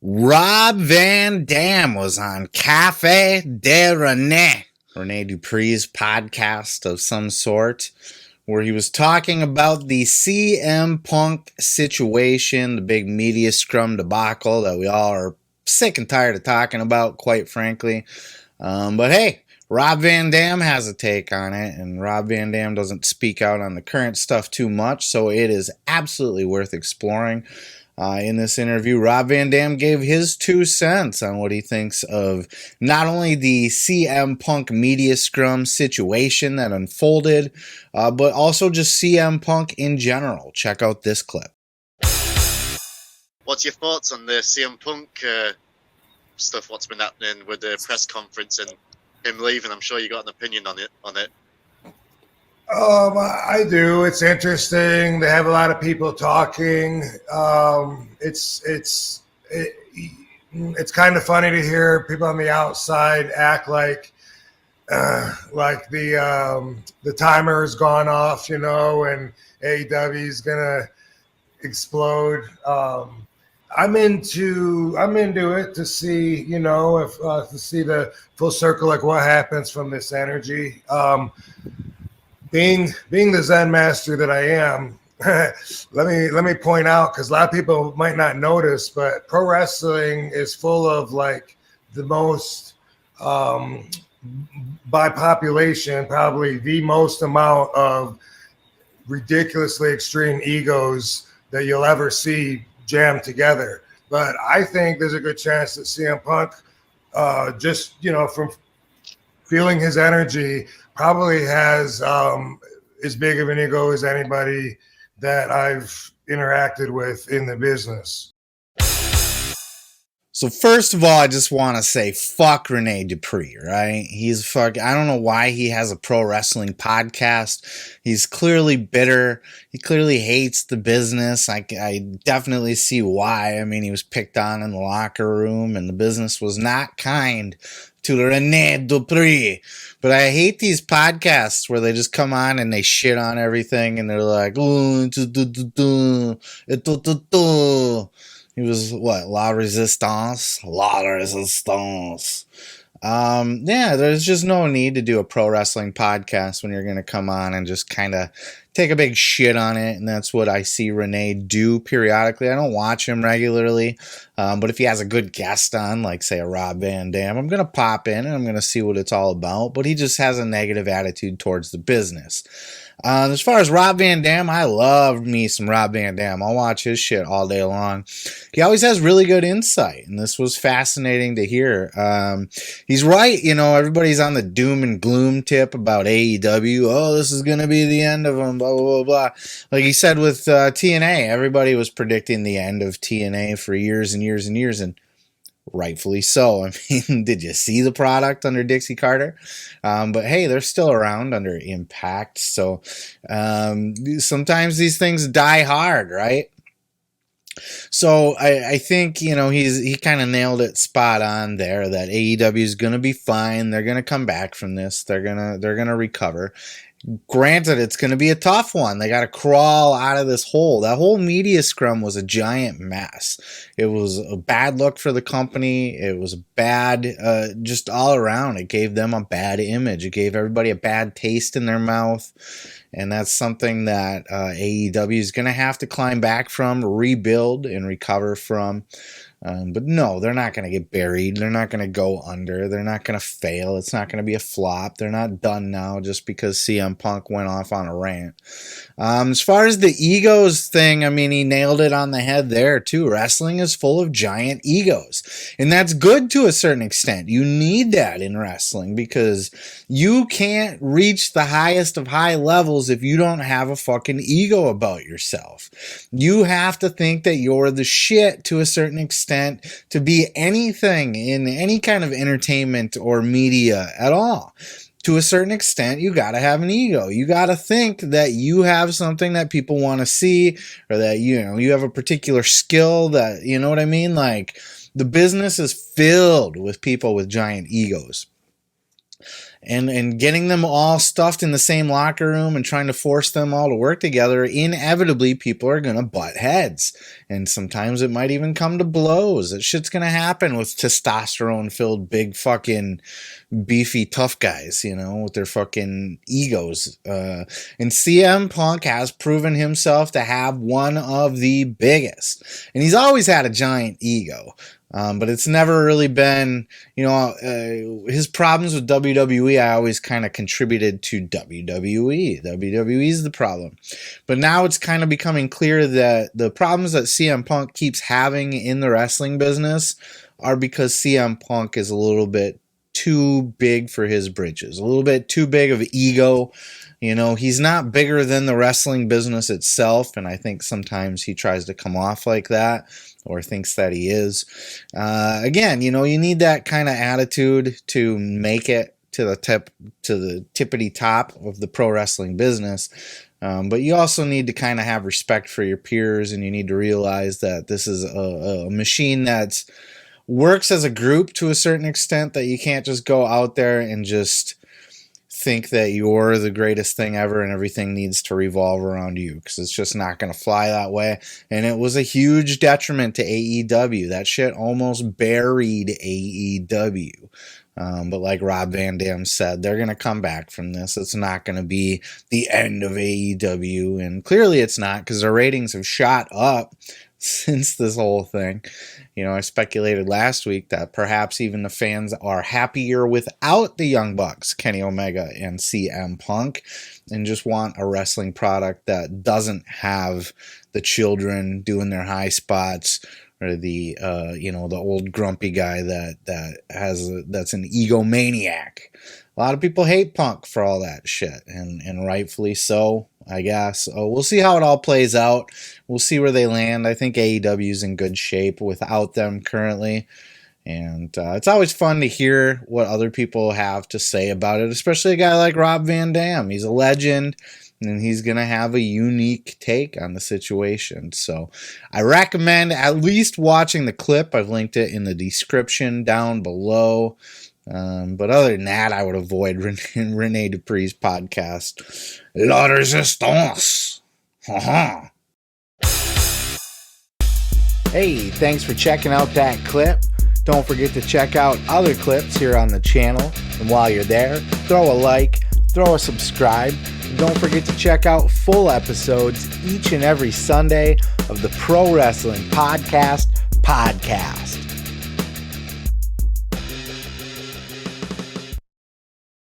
Rob Van Dam was on Cafe De Rene Dupre's podcast of some sort, where he was talking about the CM Punk situation, the big media scrum debacle that we all are sick and tired of talking about, quite frankly. But hey, Rob Van Dam has a take on it, and Rob Van Dam doesn't speak out on the current stuff too much, so it is absolutely worth exploring. In this interview, Rob Van Dam gave his 2 cents on what he thinks of not only the CM Punk media scrum situation that unfolded, but also just CM Punk in general. Check out this clip. What's your thoughts on the CM Punk stuff? What's been happening with the press conference and him leaving? I'm sure you got an opinion on it. I do. It's interesting. They have a lot of people talking. It's kind of funny to hear people on the outside act like the timer has gone off, and AEW is gonna explode. I'm into it to see, if to see the full circle, like what happens from this energy. Being the Zen master that I am, let me point out, because a lot of people might not notice, but pro wrestling is full of like the most by population, probably the most amount of ridiculously extreme egos that you'll ever see jammed together. But I think there's a good chance that CM Punk, just from feeling his energy, probably has as big of an ego as anybody that I've interacted with in the business. So first of all, I just want to say fuck Rene Dupre, right? I don't know why he has a pro wrestling podcast. He's clearly bitter. He clearly hates the business. I definitely see why. I mean, he was picked on in the locker room and the business was not kind to Rene Dupre. But I hate these podcasts where they just come on and they shit on everything and they're like, he was what? La Resistance? La Resistance. There's just no need to do a pro wrestling podcast when you're going to come on and just kind of take a big shit on it. And that's what I see Rene do periodically. I don't watch him regularly. But if he has a good guest on, like say a Rob Van Dam, I'm going to pop in and I'm going to see what it's all about. But he just has a negative attitude towards the business. As far as Rob Van Dam, I love me some Rob Van Dam. I'll watch his shit all day long. He always has really good insight, and this was fascinating to hear. He's right, everybody's on the doom and gloom tip about AEW. Oh, this is going to be the end of them, blah, blah, blah, blah. Like he said with TNA, everybody was predicting the end of TNA for years and years and years, and rightfully so. I mean, did you see the product under Dixie Carter? But hey, they're still around under Impact. So sometimes these things die hard, right? So I think, he kind of nailed it spot on there that AEW is going to be fine. They're going to come back from this. They're going to recover. Granted, it's going to be a tough one. They got to crawl out of this hole. That whole media scrum was a giant mess. It was a bad look for the company. It was bad, just all around. It gave them a bad image. It gave everybody a bad taste in their mouth. And that's something that AEW is going to have to climb back from, rebuild, and recover from. But no, they're not going to get buried. They're not going to go under. They're not going to fail. It's not going to be a flop. They're not done now just because CM Punk went off on a rant. As far as the egos thing, I mean, he nailed it on the head there too. Wrestling is full of giant egos. And that's good to a certain extent. You need that in wrestling because you can't reach the highest of high levels if you don't have a fucking ego about yourself. You have to think that you're the shit to a certain extent to be anything in any kind of entertainment or media at all. To a certain extent, you got to have an ego. You got to think that you have something that people want to see, or that, you have a particular skill that, you know what I mean? Like, the business is filled with people with giant egos. and getting them all stuffed in the same locker room and trying to force them all to work together, inevitably people are going to butt heads. And sometimes it might even come to blows. That shit's going to happen with testosterone-filled, big fucking beefy tough guys, you know, with their fucking egos. And CM Punk has proven himself to have one of the biggest. And he's always had a giant ego. But it's never really been, you know, his problems with WWE, I always kind of contributed to WWE. WWE's the problem. But now it's kind of becoming clear that the problems that CM Punk keeps having in the wrestling business are because CM Punk is a little bit too big for his britches, a little bit too big of ego. You know, he's not bigger than the wrestling business itself, and I think sometimes he tries to come off like that or thinks that he is. Again, you know, you need that kind of attitude to make it to the tippity top of the pro wrestling business. But you also need to kind of have respect for your peers, and you need to realize that this is a machine that's works as a group to a certain extent, that you can't just go out there and just think that you're the greatest thing ever and everything needs to revolve around you, because it's just not going to fly that way. And it was a huge detriment to AEW. That shit almost buried AEW. But like Rob Van Dam said, they're going to come back from this. It's not going to be the end of AEW. And clearly it's not, because their ratings have shot up since this whole thing. You know, I speculated last week that perhaps even the fans are happier without the Young Bucks, Kenny Omega and CM Punk, and just want a wrestling product that doesn't have the children doing their high spots, or the the old grumpy guy that's an egomaniac. A lot of people hate Punk for all that shit, and rightfully so, I guess. We'll see how it all plays out. We'll see where they land. I think AEW's in good shape without them currently. And it's always fun to hear what other people have to say about it, especially a guy like Rob Van Dam. He's a legend, and he's going to have a unique take on the situation. So I recommend at least watching the clip. I've linked it in the description down below. But other than that, I would avoid Rene Dupre's podcast, La Resistance. Hey, thanks for checking out that clip. Don't forget to check out other clips here on the channel. And while you're there, throw a like, throw a subscribe. And don't forget to check out full episodes each and every Sunday of the Pro Wrestling Podcast.